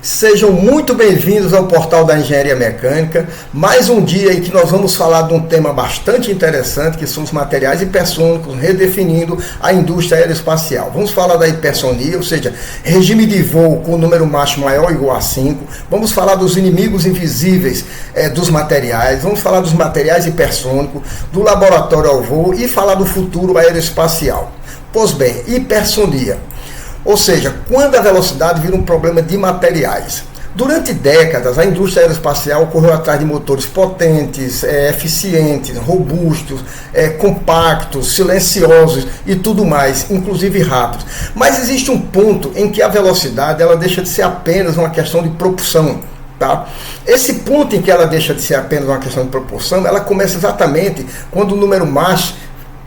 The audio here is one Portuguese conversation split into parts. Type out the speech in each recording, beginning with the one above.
Sejam muito bem-vindos ao Portal da Engenharia Mecânica, mais um dia em que nós vamos falar de um tema bastante interessante, que são os materiais hipersônicos, redefinindo a indústria aeroespacial. Vamos falar da hipersonia, ou seja, regime de voo com o número Mach maior ou igual a 5, vamos falar dos inimigos invisíveis dos materiais, vamos falar dos materiais hipersônicos, do laboratório ao voo e falar do futuro aeroespacial. Pois bem, hipersonia. Ou seja, quando a velocidade vira um problema de materiais. Durante décadas, a indústria aeroespacial correu atrás de motores potentes, eficientes, robustos, compactos, silenciosos e tudo mais, inclusive rápidos. Mas existe um ponto em que a velocidade ela deixa de ser apenas uma questão de propulsão. Tá? Esse ponto em que ela deixa de ser apenas uma questão de proporção, ela começa exatamente quando o número Mach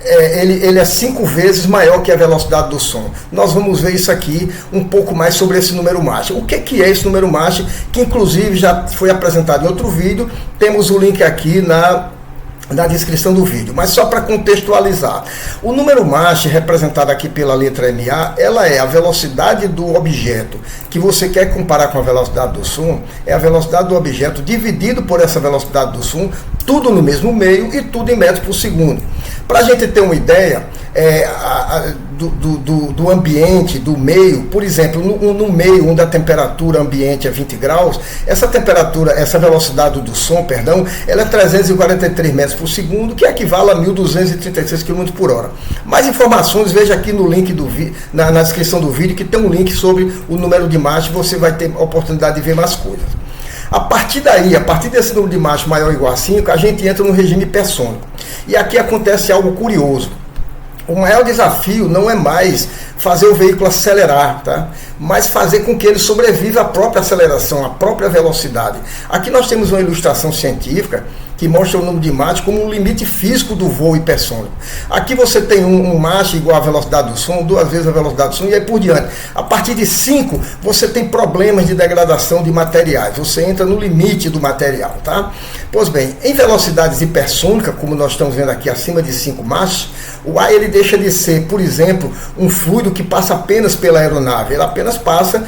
ele é 5 vezes maior que a velocidade do som. Nós vamos ver isso aqui um pouco mais sobre esse número Mach. O que é esse número Mach, que inclusive já foi apresentado em outro vídeo, temos o link aqui na descrição do vídeo, mas só para contextualizar. O número Mach, representado aqui pela letra MA, ela é a velocidade do objeto que você quer comparar com a velocidade do som, é a velocidade do objeto dividido por essa velocidade do som, tudo no mesmo meio e tudo em metros por segundo. Para a gente ter uma ideia do ambiente, do meio, por exemplo, no meio onde a temperatura ambiente é 20 graus, essa velocidade do som, ela é 343 metros por segundo, que equivale a 1.236 km por hora. Mais informações, veja aqui no link na descrição do vídeo, que tem um link sobre o número de Mach, você vai ter a oportunidade de ver mais coisas. A partir desse número de Mach maior ou igual a 5, a gente entra no regime hipersônico. E aqui acontece algo curioso. O maior desafio não é mais fazer o veículo acelerar, tá? Mas fazer com que ele sobreviva à própria aceleração, à própria velocidade. Aqui nós temos uma ilustração científica que mostra o número de Mach como um limite físico do voo hipersônico. Aqui você tem um Mach igual à velocidade do som, 2 vezes a velocidade do som e aí por diante. A partir de 5, você tem problemas de degradação de materiais. Você entra no limite do material, tá? Pois bem, em velocidades hipersônicas, como nós estamos vendo aqui acima de 5 Mach, o ar ele deixa de ser, por exemplo, um fluido que passa apenas pela aeronave. Ele apenas passa,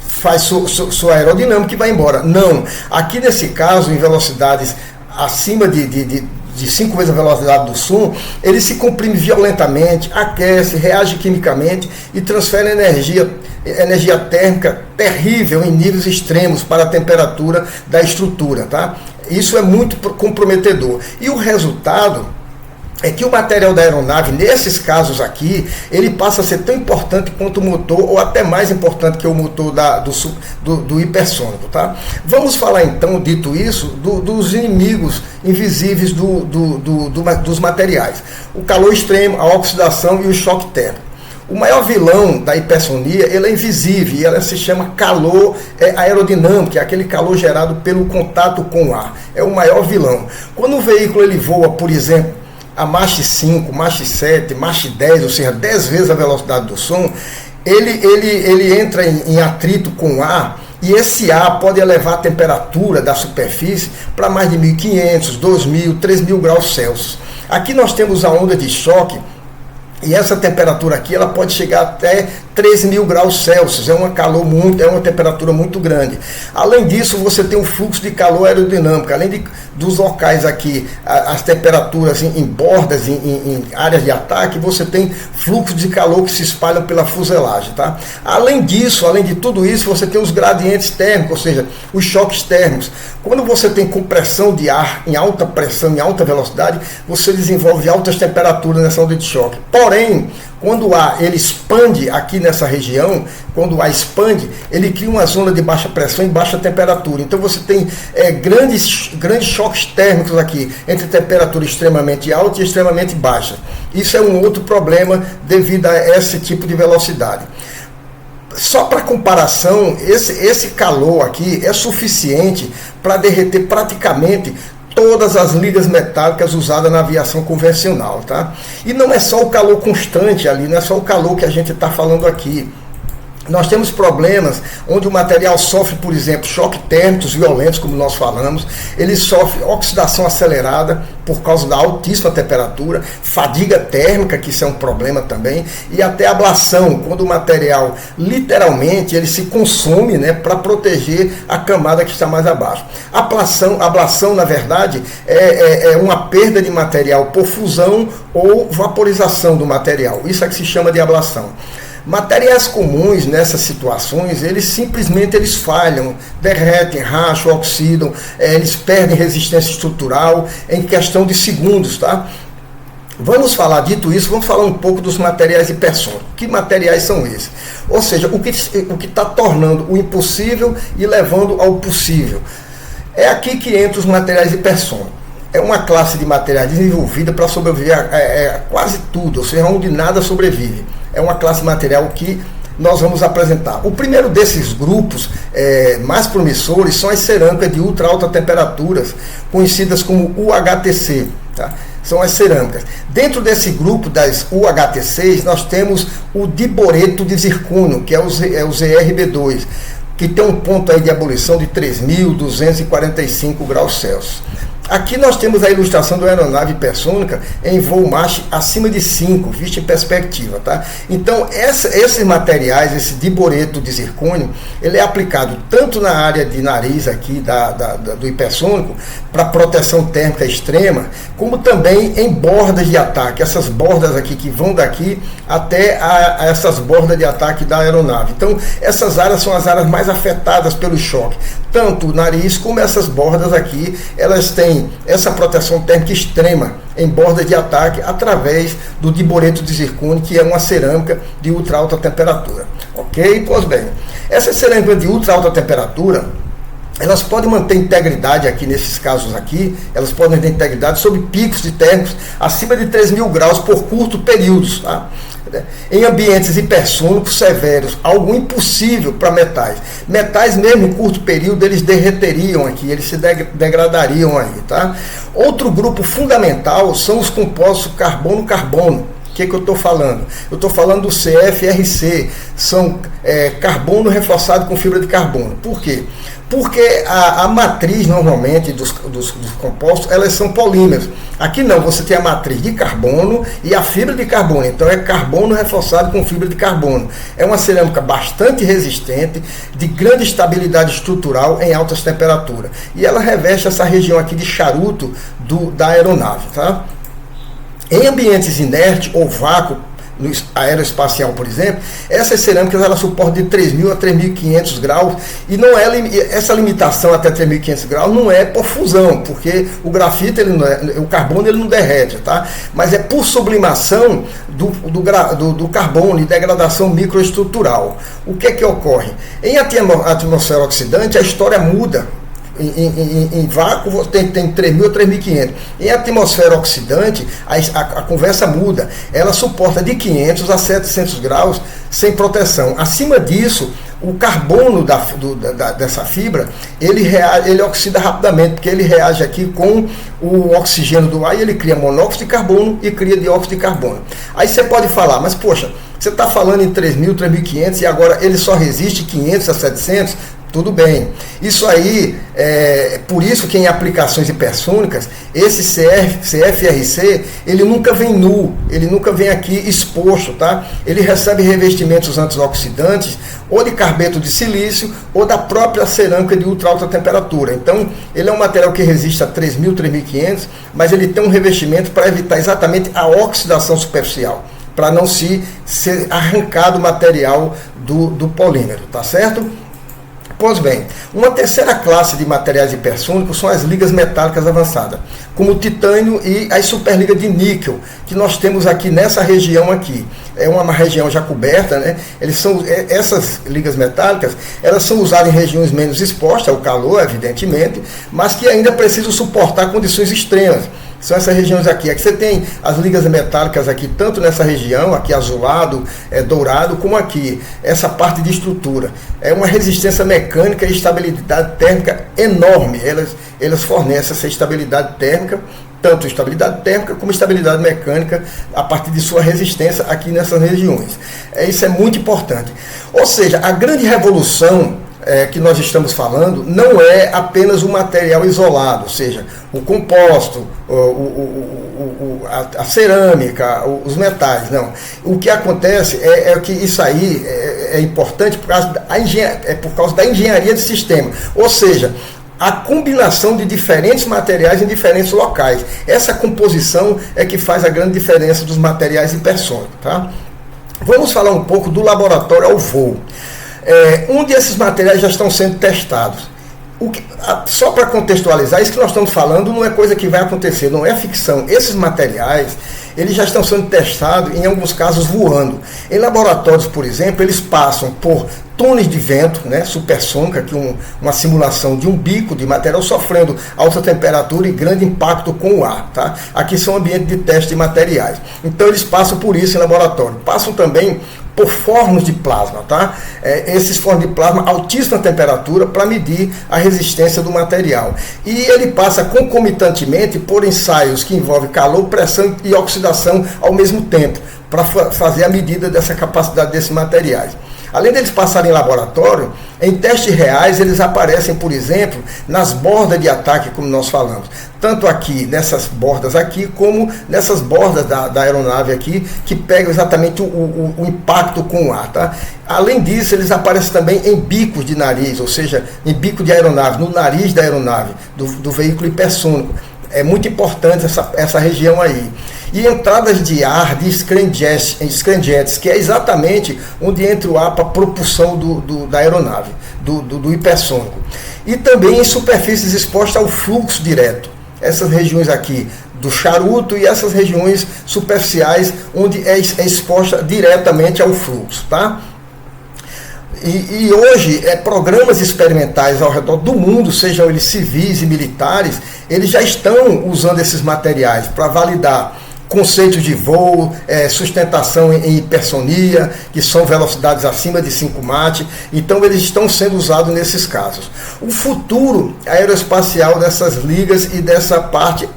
faz sua aerodinâmica e vai embora. Não. Aqui nesse caso, em velocidades acima de 5 vezes a velocidade do som, ele se comprime violentamente, aquece, reage quimicamente e transfere energia térmica terrível em níveis extremos para a temperatura da estrutura. Tá? Isso é muito comprometedor. E o resultado é que o material da aeronave, nesses casos aqui, ele passa a ser tão importante quanto o motor, ou até mais importante que o motor do hipersônico. Tá? Vamos falar então, dito isso, dos inimigos invisíveis dos materiais. O calor extremo, a oxidação e o choque térmico. O maior vilão da hipersonia, ele é invisível, e ela se chama calor aerodinâmico, é aquele calor gerado pelo contato com o ar. É o maior vilão. Quando o veículo ele voa, por exemplo, a Mach 5, Mach 7, Mach 10, ou seja, 10 vezes a velocidade do som, ele entra em atrito com o ar, e esse ar pode elevar a temperatura da superfície para mais de 1.500, 2.000, 3.000 graus Celsius. Aqui nós temos a onda de choque, e essa temperatura aqui ela pode chegar até 3.000 graus Celsius, é uma temperatura muito grande. Além disso, você tem um fluxo de calor aerodinâmico, além dos locais aqui, as temperaturas em bordas, em áreas de ataque, você tem fluxos de calor que se espalham pela fuselagem. Tá? Além disso, além de tudo isso, você tem os gradientes térmicos, ou seja, os choques térmicos. Quando você tem compressão de ar em alta pressão, em alta velocidade, você desenvolve altas temperaturas nessa onda de choque. Porém, quando o ar ele expande aqui nessa região, quando o ar expande, ele cria uma zona de baixa pressão e baixa temperatura. Então você tem grandes choques térmicos aqui, entre temperatura extremamente alta e extremamente baixa. Isso é um outro problema devido a esse tipo de velocidade. Só para comparação, esse calor aqui é suficiente para derreter praticamente todas as ligas metálicas usadas na aviação convencional, tá? E não é só o calor constante ali, não é só o calor que a gente está falando aqui. Nós temos problemas onde o material sofre, por exemplo, choques térmicos violentos, como nós falamos, ele sofre oxidação acelerada por causa da altíssima temperatura, fadiga térmica, que isso é um problema também, e até ablação, quando o material literalmente ele se consome, né, para proteger a camada que está mais abaixo. Ablação, na verdade, é uma perda de material por fusão ou vaporização do material. Isso é que se chama de ablação. Materiais comuns nessas situações, eles falham, derretem, racham, oxidam, eles perdem resistência estrutural em questão de segundos, tá? Vamos falar, dito isso, vamos falar um pouco dos materiais hipersônicos. Que materiais são esses? Ou seja, o que está tornando o impossível e levando ao possível. É aqui que entram os materiais hipersônicos. É uma classe de materiais desenvolvida para sobreviver a quase tudo, ou seja, onde nada sobrevive. É uma classe de material que nós vamos apresentar. O primeiro desses grupos mais promissores são as cerâmicas de ultra alta temperaturas, conhecidas como UHTC. Tá? São as cerâmicas. Dentro desse grupo das UHTCs, nós temos o diboreto de zircônio, que é o ZrB2, que tem um ponto aí de ebulição de 3.245 graus Celsius. Aqui nós temos a ilustração da aeronave hipersônica em voo Mach acima de 5, visto em perspectiva. Tá? Então, esses materiais, esse diboreto de zircônio, ele é aplicado tanto na área de nariz aqui do hipersônico, para proteção térmica extrema, como também em bordas de ataque. Essas bordas aqui que vão daqui até essas bordas de ataque da aeronave. Então, essas áreas são as áreas mais afetadas pelo choque. Tanto o nariz como essas bordas aqui, elas têm essa proteção térmica extrema em bordas de ataque através do diboreto de zircônio, que é uma cerâmica de ultra alta temperatura. Ok? Pois bem, essas cerâmicas de ultra alta temperatura, elas podem manter integridade aqui, nesses casos aqui, elas podem ter integridade sob picos de térmicos acima de 3.000 graus por curto períodos, tá? Em ambientes hipersônicos severos, algo impossível para metais. Metais mesmo em curto período, eles derreteriam aqui, eles se degradariam aí, tá? Outro grupo fundamental são os compostos carbono-carbono. O que eu estou falando? Eu estou falando do CFRC, são carbono reforçado com fibra de carbono. Por quê? Porque a matriz, normalmente, dos compostos, elas são polímeros. Aqui não, você tem a matriz de carbono e a fibra de carbono. Então é carbono reforçado com fibra de carbono. É uma cerâmica bastante resistente, de grande estabilidade estrutural em altas temperaturas. E ela reveste essa região aqui de charuto da aeronave. Tá? Em ambientes inertes ou vácuo, no aeroespacial, por exemplo, essas cerâmicas elas suportam de 3.000 a 3.500 graus e não essa limitação até 3.500 graus não é por fusão, porque o grafite, o carbono ele não derrete, tá? Mas é por sublimação do carbono e degradação microestrutural. O que ocorre? Em atmosfera oxidante, a história muda. Em vácuo tem 3.000 a 3.500. Em atmosfera oxidante, a conversa muda. Ela suporta de 500 a 700 graus sem proteção. Acima disso, o carbono dessa fibra, ele oxida rapidamente, porque ele reage aqui com o oxigênio do ar e ele cria monóxido de carbono e cria dióxido de carbono. Aí você pode falar, mas poxa, você está falando em 3.000, 3.500 e agora ele só resiste 500 a 700? Tudo bem. Isso aí, por isso que em aplicações hipersônicas, esse CFRC, ele nunca vem nu, ele nunca vem aqui exposto, tá? Ele recebe revestimentos antioxidantes, ou de carbeto de silício, ou da própria cerâmica de ultra alta temperatura. Então, ele é um material que resiste a 3.000, 3.500, mas ele tem um revestimento para evitar exatamente a oxidação superficial, para não ser arrancado o material do polímero, tá certo? Pois bem, uma terceira classe de materiais hipersônicos são as ligas metálicas avançadas, como o titânio e as superligas de níquel, que nós temos aqui nessa região aqui. É uma região já coberta, né? Essas ligas metálicas, elas são usadas em regiões menos expostas ao calor, evidentemente, mas que ainda precisam suportar condições extremas. São essas regiões aqui. Aqui você tem as ligas metálicas aqui, tanto nessa região, aqui azulado, dourado, como aqui. Essa parte de estrutura. É uma resistência mecânica e estabilidade térmica enorme. Elas fornecem essa estabilidade térmica tanto estabilidade térmica como estabilidade mecânica a partir de sua resistência aqui nessas regiões. Isso é muito importante. Ou seja, a grande revolução que nós estamos falando não é apenas o material isolado, ou seja, o composto, a cerâmica, os metais, não. O que acontece é que isso aí é importante por causa da engenharia de sistema, ou seja, a combinação de diferentes materiais em diferentes locais. Essa composição é que faz a grande diferença dos materiais hipersônicos. Tá? Vamos falar um pouco do laboratório ao voo. Onde esses materiais já estão sendo testados. Só para contextualizar, isso que nós estamos falando não é coisa que vai acontecer, não é ficção. Esses materiais, eles já estão sendo testados, em alguns casos, voando. Em laboratórios, por exemplo, eles passam por túneis de vento, né, supersônica, que uma simulação de um bico de material sofrendo alta temperatura e grande impacto com o ar. Tá? Aqui são ambientes de teste de materiais. Então, eles passam por isso em laboratório. Passam também por fornos de plasma, tá? Esses fornos de plasma, altíssima temperatura para medir a resistência do material. E ele passa concomitantemente por ensaios que envolvem calor, pressão e oxidação ao mesmo tempo, para fazer a medida dessa capacidade desses materiais. Além deles passarem em laboratório, em testes reais eles aparecem, por exemplo, nas bordas de ataque, como nós falamos. Tanto aqui, nessas bordas aqui, como nessas bordas da aeronave aqui, que pegam exatamente o impacto com o ar. Tá? Além disso, eles aparecem também em bicos de nariz, ou seja, em bico de aeronave, no nariz da aeronave, do veículo hipersônico. É muito importante essa região aí. E entradas de ar de scramjets, que é exatamente onde entra o ar para a propulsão da aeronave, do hipersônico. E também em superfícies expostas ao fluxo direto. Essas regiões aqui do charuto e essas regiões superficiais onde é exposta diretamente ao fluxo. Tá? E hoje, programas experimentais ao redor do mundo, sejam eles civis e militares, eles já estão usando esses materiais para validar conceitos de voo, sustentação em hipersonia, que são velocidades acima de 5 Mach. Então, eles estão sendo usados nesses casos. O futuro aeroespacial dessas ligas e dessa parte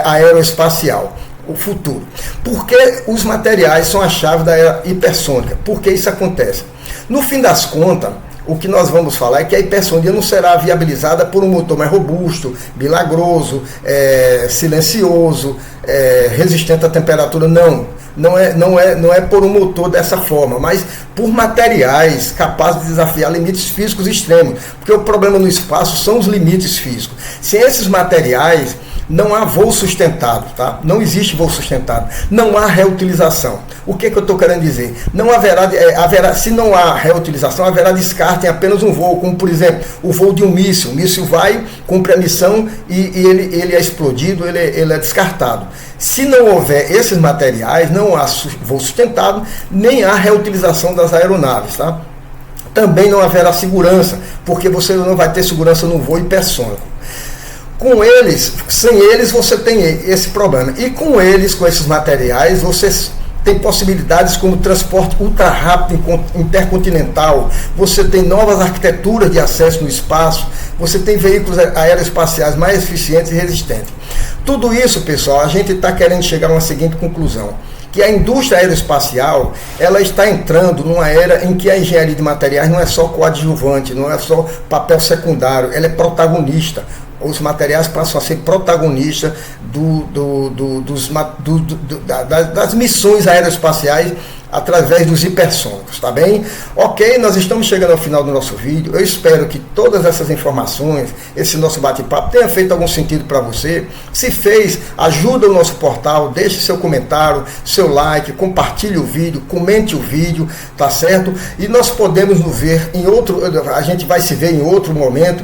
aeroespacial. O futuro. Porque os materiais são a chave da era hipersônica. Por que isso acontece? No fim das contas, o que nós vamos falar é que a hipersonia não será viabilizada por um motor mais robusto, milagroso, silencioso, resistente à temperatura. Não é por um motor dessa forma, mas por materiais capazes de desafiar limites físicos extremos. Porque o problema no espaço são os limites físicos. Sem esses materiais, não há voo sustentado, tá? Não existe voo sustentado. Não há reutilização. O que eu estou querendo dizer? Não se não há reutilização, haverá descarte em apenas um voo, como por exemplo, o voo de um míssil. O míssil vai, cumpre a missão e ele é explodido, ele é descartado. Se não houver esses materiais, não há voo sustentado, nem há reutilização das aeronaves, tá? Também não haverá segurança, porque você não vai ter segurança no voo hipersônico. Sem eles, você tem esse problema. E com esses materiais, você tem possibilidades como transporte ultra rápido intercontinental, você tem novas arquiteturas de acesso no espaço, você tem veículos aeroespaciais mais eficientes e resistentes. Tudo isso, pessoal, a gente está querendo chegar a uma seguinte conclusão, que a indústria aeroespacial, ela está entrando numa era em que a engenharia de materiais não é só coadjuvante, não é só papel secundário, ela é protagonista. Os materiais passam a ser protagonistas das missões aeroespaciais através dos hipersônicos, tá bem? Ok, nós estamos chegando ao final do nosso vídeo. Eu espero que todas essas informações, esse nosso bate-papo, tenha feito algum sentido para você. Se fez, ajuda o nosso portal, deixe seu comentário, seu like, compartilhe o vídeo, comente o vídeo, tá certo? E nós podemos nos ver em outro, a gente vai se ver em outro momento,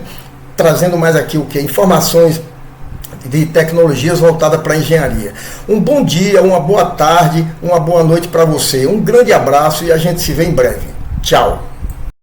trazendo mais aqui o que? Informações de tecnologias voltadas para a engenharia. Um bom dia, uma boa tarde, uma boa noite para você. Um grande abraço e a gente se vê em breve. Tchau!